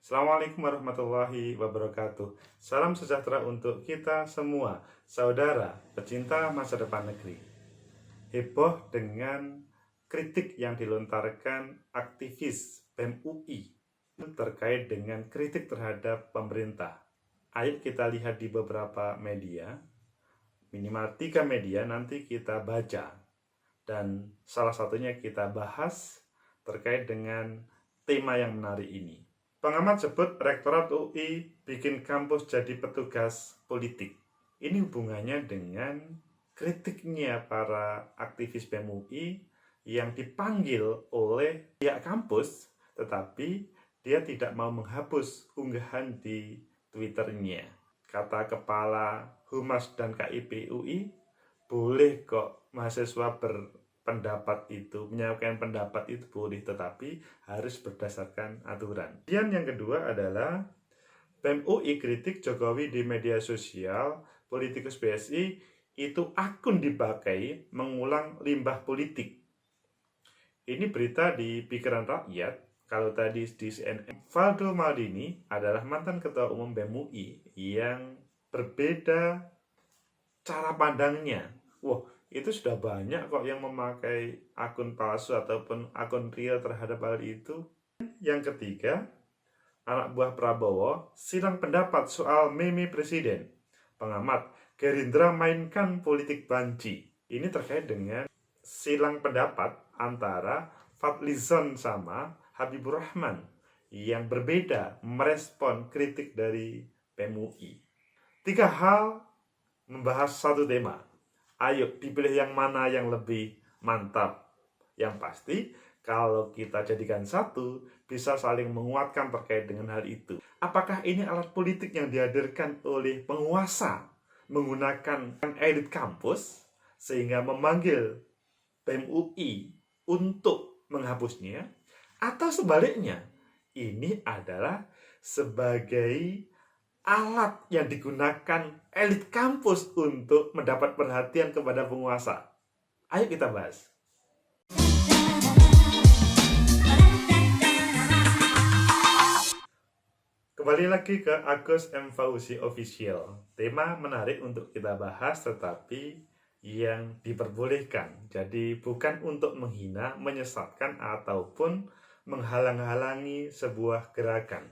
Assalamualaikum warahmatullahi wabarakatuh. Salam sejahtera untuk kita semua, saudara pecinta masa depan negeri. Heboh dengan kritik yang dilontarkan aktivis BEM UI terkait dengan kritik terhadap pemerintah. Ayo kita lihat di beberapa media, minimal 3 media nanti kita baca. Dan salah satunya kita bahas terkait dengan tema yang menarik ini. Pengamat sebut Rektorat UI bikin kampus jadi petugas politik. Ini hubungannya dengan kritiknya para aktivis BEM UI yang dipanggil oleh pihak kampus, tetapi dia tidak mau menghapus unggahan di Twitternya. Kata Kepala Humas dan KIP UI, boleh kok mahasiswa berpendapat itu, menyampaikan pendapat itu boleh, tetapi harus berdasarkan aturan. Kemudian yang kedua adalah BEM UI kritik Jokowi di media sosial, politikus BSI itu akun dipakai mengulang limbah politik. Ini berita di Pikiran Rakyat. Kalau tadi di CNN, Valdo Maldini adalah mantan ketua umum BEM UI yang berbeda cara pandangnya. Wah, itu sudah banyak kok yang memakai akun palsu ataupun akun real terhadap hal itu. Yang ketiga, anak buah Prabowo silang pendapat soal meme presiden. Pengamat, Gerindra mainkan politik banci. Ini terkait dengan silang pendapat antara Fadlizon sama Habibur Rahman yang berbeda merespon kritik dari BEM UI. 3 hal membahas satu tema. Ayo dipilih yang mana yang lebih mantap. Yang pasti kalau kita jadikan satu, bisa saling menguatkan terkait dengan hal itu. Apakah ini alat politik yang dihadirkan oleh penguasa menggunakan elit kampus sehingga memanggil BEM UI untuk menghapusnya, atau sebaliknya ini adalah sebagai alat yang digunakan elit kampus untuk mendapat perhatian kepada penguasa? Ayo kita bahas. Kembali lagi ke Agus M. Fauzi Official. Tema menarik untuk kita bahas, tetapi yang diperbolehkan. Jadi bukan untuk menghina, menyesatkan, ataupun menghalang-halangi sebuah gerakan.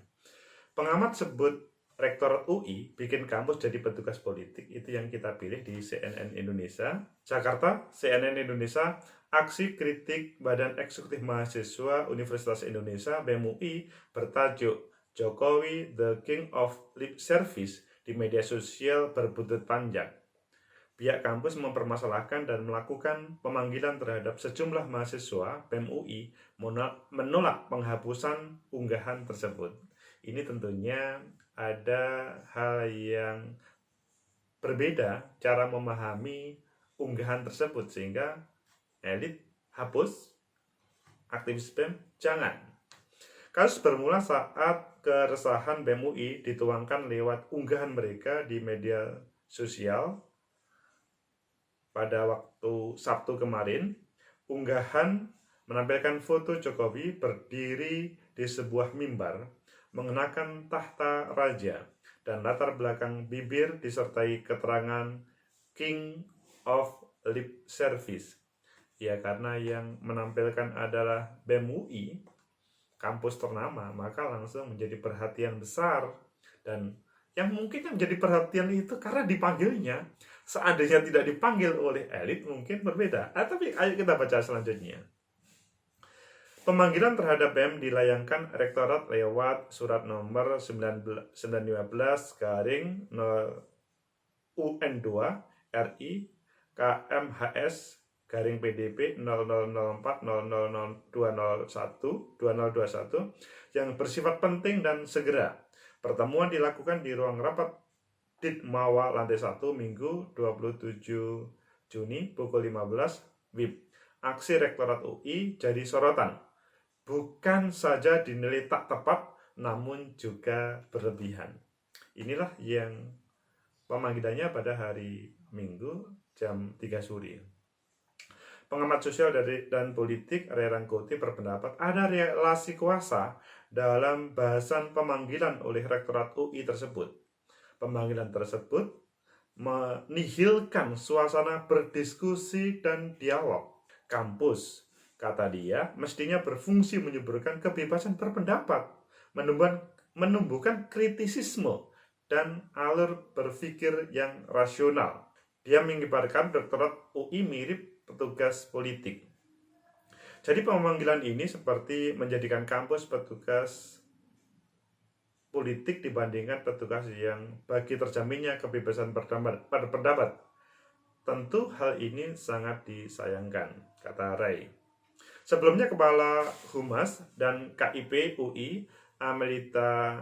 Pengamat sebut Rektor UI bikin kampus jadi petugas politik. Itu yang kita pilih di CNN Indonesia. Jakarta, CNN Indonesia, aksi kritik Badan Eksekutif Mahasiswa Universitas Indonesia BEM UI bertajuk Jokowi the King of Lip Service di media sosial berbuntut panjang. Pihak kampus mempermasalahkan dan melakukan pemanggilan terhadap sejumlah mahasiswa BEM UI menolak penghapusan unggahan tersebut. Ini tentunya ada hal yang berbeda cara memahami unggahan tersebut, sehingga elit hapus, aktivis BEM jangan. Kasus bermula saat keresahan BEM UI dituangkan lewat unggahan mereka di media sosial pada waktu Sabtu kemarin. Unggahan menampilkan foto Jokowi berdiri di sebuah mimbar mengenakan tahta raja dan latar belakang bibir disertai keterangan King of Lip Service. Ya, karena yang menampilkan adalah BEM UI, kampus ternama, maka langsung menjadi perhatian besar. Dan yang mungkin yang menjadi perhatian itu karena dipanggilnya. Seandainya tidak dipanggil oleh elit mungkin berbeda. Tapi ayo kita baca selanjutnya. Pemanggilan terhadap BEM dilayangkan Rektorat lewat surat nomor 915 garing UN2 RI KMHS garing PDB 0004 000201 2021 yang bersifat penting dan segera. Pertemuan dilakukan di ruang rapat Ditmawa lantai 1 Minggu 27 Juni pukul 15 WIB. Aksi Rektorat UI jadi sorotan. Bukan saja dinilai tak tepat, namun juga berlebihan. Inilah yang pemanggilannya pada hari Minggu jam 3 sore. Pengamat sosial dan politik Ray Rangkuti berpendapat ada relasi kuasa dalam bahasan pemanggilan oleh Rektorat UI tersebut. Pemanggilan tersebut menihilkan suasana berdiskusi dan dialog. Kampus, kata dia, mestinya berfungsi menyuburkan kebebasan berpendapat, menumbuhkan kritisisme dan alur berpikir yang rasional. Dia mengibarkan Rektorat UI mirip petugas politik. Jadi pemanggilan ini seperti menjadikan kampus petugas politik dibandingkan petugas yang bagi terjaminnya kebebasan berpendapat. Tentu hal ini sangat disayangkan, kata Ray. Sebelumnya Kepala Humas dan KIP UI, Amelita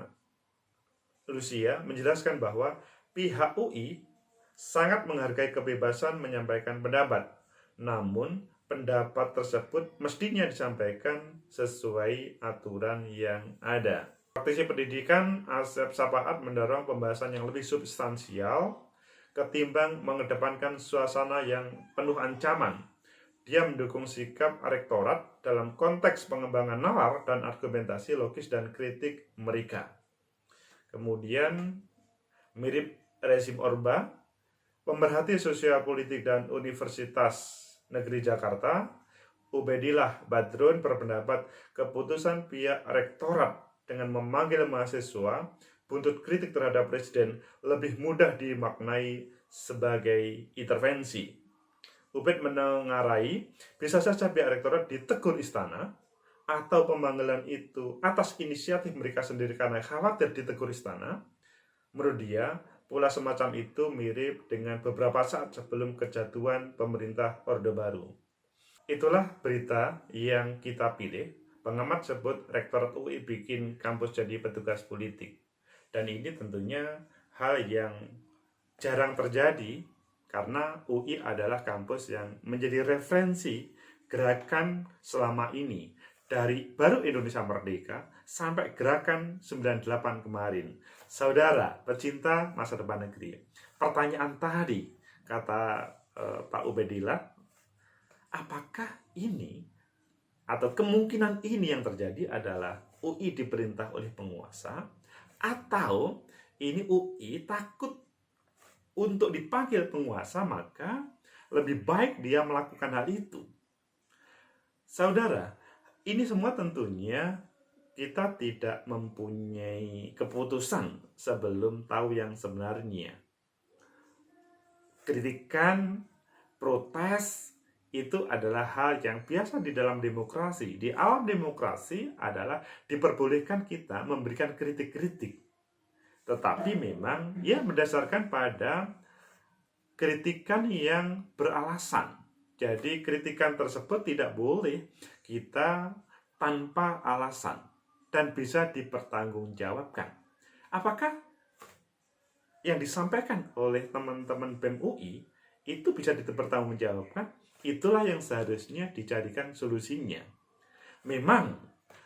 Lucia, menjelaskan bahwa pihak UI sangat menghargai kebebasan menyampaikan pendapat. Namun, pendapat tersebut mestinya disampaikan sesuai aturan yang ada. Praktisi pendidikan Asep Sapaat mendorong pembahasan yang lebih substansial ketimbang mengedepankan suasana yang penuh ancaman. Dia mendukung sikap rektorat dalam konteks pengembangan nalar dan argumentasi logis dan kritik mereka. Kemudian, mirip rezim Orba, pemerhati sosial politik dan Universitas Negeri Jakarta, Ubedillah Badrun berpendapat keputusan pihak rektorat dengan memanggil mahasiswa buntut kritik terhadap presiden lebih mudah dimaknai sebagai intervensi. Ubed menengarai, bisa saja pihak rektorat ditegur istana atau pemanggilan itu atas inisiatif mereka sendiri karena khawatir ditegur istana. Menurut dia, pola semacam itu mirip dengan beberapa saat sebelum kejatuhan pemerintah Orde Baru. Itulah berita yang kita pilih. Pengamat sebut Rektorat UI bikin kampus jadi petugas politik. Dan ini tentunya hal yang jarang terjadi karena UI adalah kampus yang menjadi referensi gerakan selama ini. Dari baru Indonesia Merdeka sampai gerakan 98 kemarin. Saudara, pecinta masa depan negeri. Pertanyaan tadi, kata Pak Ubedillah, apakah ini atau kemungkinan ini yang terjadi adalah UI diperintah oleh penguasa atau ini UI takut untuk dipanggil penguasa maka lebih baik dia melakukan hal itu. Saudara, ini semua tentunya kita tidak mempunyai keputusan sebelum tahu yang sebenarnya. Kritikan, protes, itu adalah hal yang biasa di dalam demokrasi. Di alam demokrasi adalah diperbolehkan kita memberikan kritik-kritik. Tetapi memang ya berdasarkan pada kritikan yang beralasan. Jadi kritikan tersebut tidak boleh kita tanpa alasan dan bisa dipertanggungjawabkan. Apakah yang disampaikan oleh teman-teman BEM UI itu bisa dipertanggungjawabkan? Itulah yang seharusnya dicarikan solusinya. Memang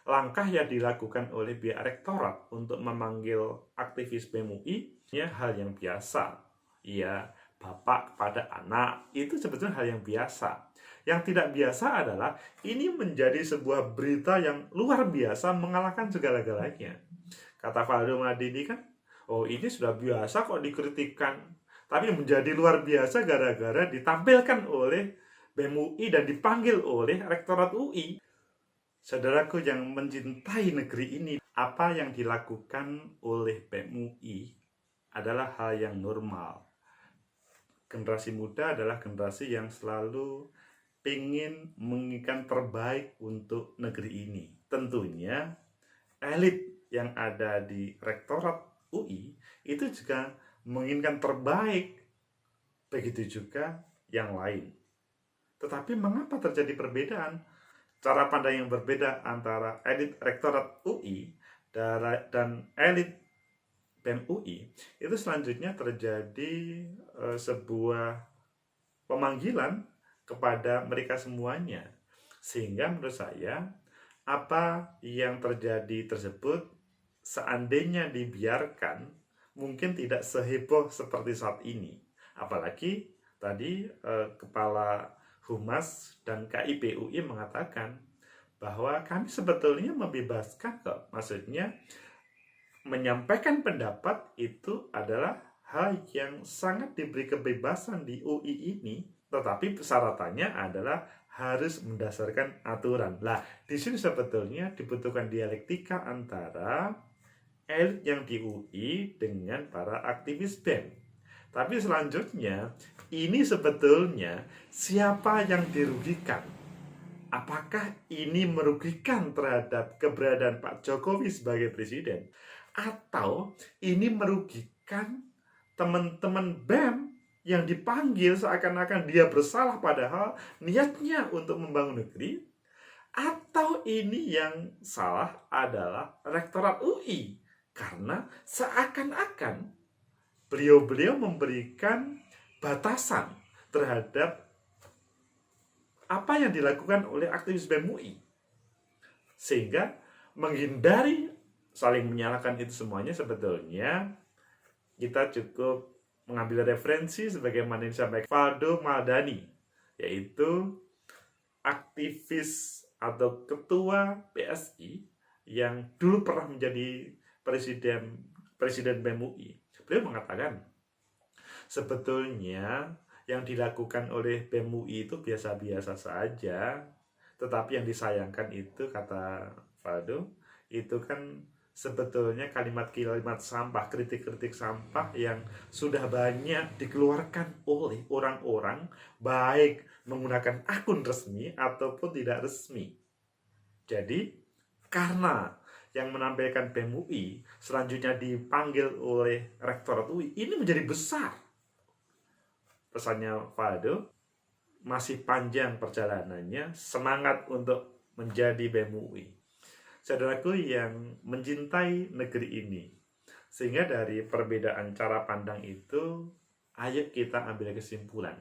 langkah yang dilakukan oleh pihak rektorat untuk memanggil aktivis BEM UI ya hal yang biasa. Ya, bapak kepada anak itu sebetulnya hal yang biasa. Yang tidak biasa adalah ini menjadi sebuah berita yang luar biasa mengalahkan segala-galanya. Kata Faldo Maldini kan, oh ini sudah biasa kok dikritikkan. Tapi menjadi luar biasa gara-gara ditampilkan oleh BEM UI dan dipanggil oleh Rektorat UI. Saudaraku yang mencintai negeri ini, apa yang dilakukan oleh BEM UI adalah hal yang normal. Generasi muda adalah generasi yang selalu ingin menginginkan terbaik untuk negeri ini. Tentunya elit yang ada di Rektorat UI itu juga menginginkan terbaik. Begitu juga yang lain. Tetapi mengapa terjadi perbedaan? Cara pandang yang berbeda antara elit Rektorat UI dan elit BEM UI itu selanjutnya terjadi sebuah pemanggilan kepada mereka semuanya. Sehingga menurut saya apa yang terjadi tersebut seandainya dibiarkan mungkin tidak seheboh seperti saat ini. Apalagi tadi Kepala Humas dan KIP UI mengatakan bahwa kami sebetulnya membebaskan kok. Maksudnya menyampaikan pendapat itu adalah hal yang sangat diberi kebebasan di UI ini, tetapi persyaratannya adalah harus mendasarkan aturan. Lah, di sini sebetulnya dibutuhkan dialektika antara elit yang di UI dengan para aktivis BEM. Tapi selanjutnya, ini sebetulnya siapa yang dirugikan? Apakah ini merugikan terhadap keberadaan Pak Jokowi sebagai presiden? Atau ini merugikan teman-teman BEM yang dipanggil seakan-akan dia bersalah padahal niatnya untuk membangun negeri? Atau ini yang salah adalah Rektorat UI? Karena seakan-akan beliau-beliau memberikan batasan terhadap apa yang dilakukan oleh aktivis BEM UI, sehingga menghindari saling menyalahkan itu semuanya. Sebetulnya kita cukup mengambil referensi sebagaimana disampaikan Valdo Maldani, yaitu aktivis atau ketua PSI yang dulu pernah menjadi presiden BEM UI. Beliau mengatakan sebetulnya yang dilakukan oleh BEM UI itu biasa-biasa saja, tetapi yang disayangkan itu, kata Valdo, itu kan sebetulnya kalimat-kalimat sampah, kritik-kritik sampah yang sudah banyak dikeluarkan oleh orang-orang, baik menggunakan akun resmi ataupun tidak resmi. Jadi, karena yang menampilkan BEM UI selanjutnya dipanggil oleh Rektorat UI, ini menjadi besar. Pesannya Valdo, masih panjang perjalanannya, semangat untuk menjadi BEM UI. Saudaraku yang mencintai negeri ini, sehingga dari perbedaan cara pandang itu, ayo kita ambil kesimpulan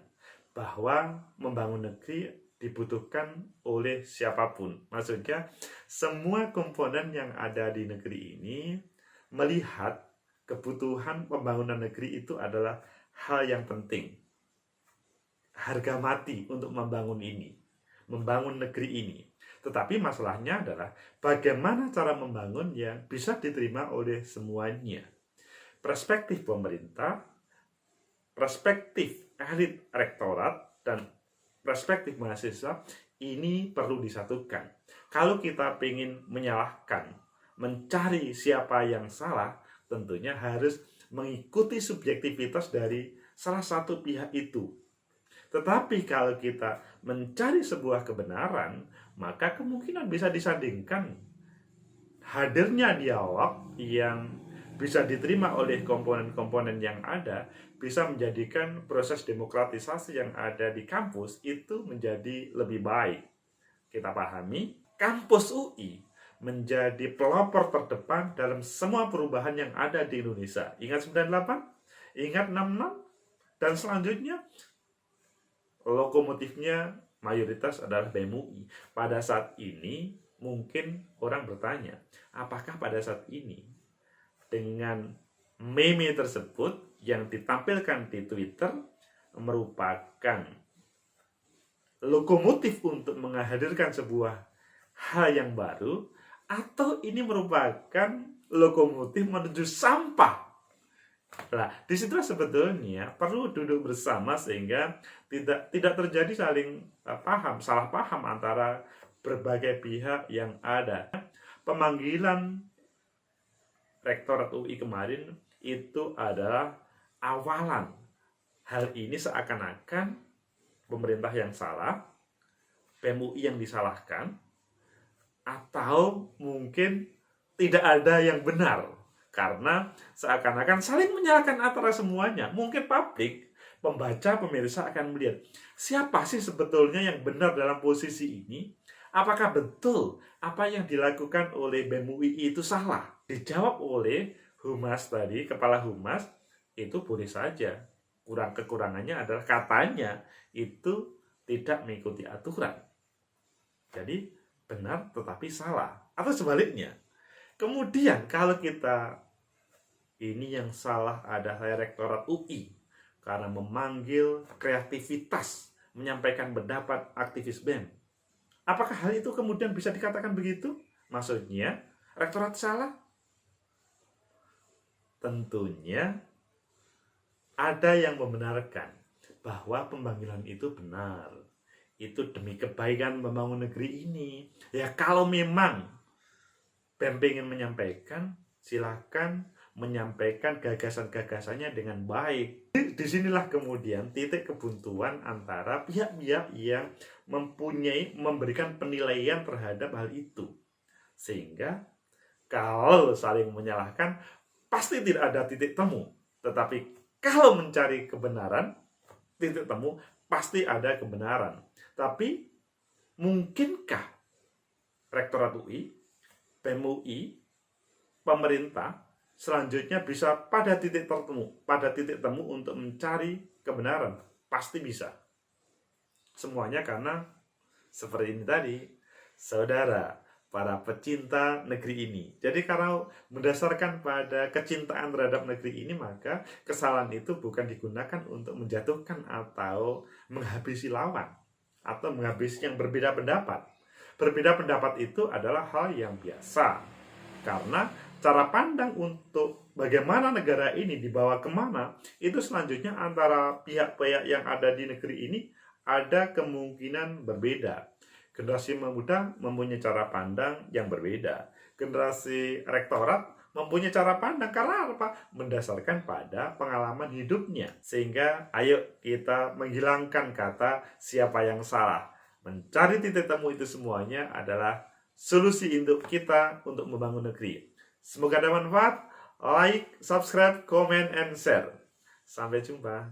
bahwa membangun negeri dibutuhkan oleh siapapun. Maksudnya semua komponen yang ada di negeri ini melihat kebutuhan pembangunan negeri itu adalah hal yang penting. Harga mati untuk membangun ini, membangun negeri ini. Tetapi masalahnya adalah bagaimana cara membangun yang bisa diterima oleh semuanya. Perspektif pemerintah, perspektif elit rektorat, dan perspektif mahasiswa ini perlu disatukan. Kalau kita ingin menyalahkan, mencari siapa yang salah, tentunya harus mengikuti subjektivitas dari salah satu pihak itu. Tetapi kalau kita mencari sebuah kebenaran, maka kemungkinan bisa disandingkan hadirnya dialog yang bisa diterima oleh komponen-komponen yang ada, bisa menjadikan proses demokratisasi yang ada di kampus itu menjadi lebih baik. Kita pahami, kampus UI menjadi pelopor terdepan dalam semua perubahan yang ada di Indonesia. Ingat 98? Ingat 66? Dan selanjutnya, lokomotifnya mayoritas adalah BEM UI. Pada saat ini, mungkin orang bertanya, apakah pada saat ini dengan meme tersebut yang ditampilkan di Twitter merupakan lokomotif untuk menghadirkan sebuah hal yang baru, atau ini merupakan lokomotif menuju sampah? Nah, disitulah sebetulnya perlu duduk bersama sehingga tidak terjadi salah paham antara berbagai pihak yang ada. Pemanggilan Rektorat UI kemarin itu adalah awalan. Hal ini seakan-akan pemerintah yang salah, BEM UI yang disalahkan, atau mungkin tidak ada yang benar. Karena seakan-akan saling menyalahkan antara semuanya. Mungkin publik, pembaca, pemirsa akan melihat siapa sih sebetulnya yang benar dalam posisi ini. Apakah betul apa yang dilakukan oleh BEM UI itu salah? Dijawab oleh Humas tadi, Kepala Humas, itu boleh saja. Kekurangannya adalah katanya itu tidak mengikuti aturan. Jadi benar tetapi salah. Atau sebaliknya. Kemudian kalau kita ini yang salah adalah Rektorat UI karena memanggil kreativitas, menyampaikan pendapat aktivis BEM. Apakah hal itu kemudian bisa dikatakan begitu? Maksudnya, rektorat salah? Tentunya ada yang membenarkan bahwa pemanggilan itu benar. Itu demi kebaikan membangun negeri ini. Ya kalau memang BEM ingin menyampaikan, silakan menyampaikan gagasan-gagasannya dengan baik. Disinilah kemudian titik kebuntuan antara pihak-pihak yang memberikan penilaian terhadap hal itu. Sehingga kalau saling menyalahkan, pasti tidak ada titik temu. Tetapi kalau mencari kebenaran, titik temu pasti ada kebenaran. Tapi mungkinkah Rektorat UI, BEM UI, pemerintah selanjutnya bisa pada titik temu untuk mencari kebenaran? Pasti bisa. Semuanya karena seperti ini tadi, saudara, para pecinta negeri ini. Jadi kalau mendasarkan pada kecintaan terhadap negeri ini, maka kesalahan itu bukan digunakan untuk menjatuhkan atau menghabisi lawan atau menghabisi yang berbeda pendapat. Berbeda pendapat itu adalah hal yang biasa, karena cara pandang untuk bagaimana negara ini dibawa kemana, itu selanjutnya antara pihak-pihak yang ada di negeri ini ada kemungkinan berbeda. Generasi muda mempunyai cara pandang yang berbeda. Generasi rektorat mempunyai cara pandang karena apa? Mendasarkan pada pengalaman hidupnya. Sehingga ayo kita menghilangkan kata siapa yang salah. Mencari titik temu itu semuanya adalah solusi untuk kita untuk membangun negeri. Semoga ada manfaat. Like, subscribe, comment, and share. Sampai jumpa.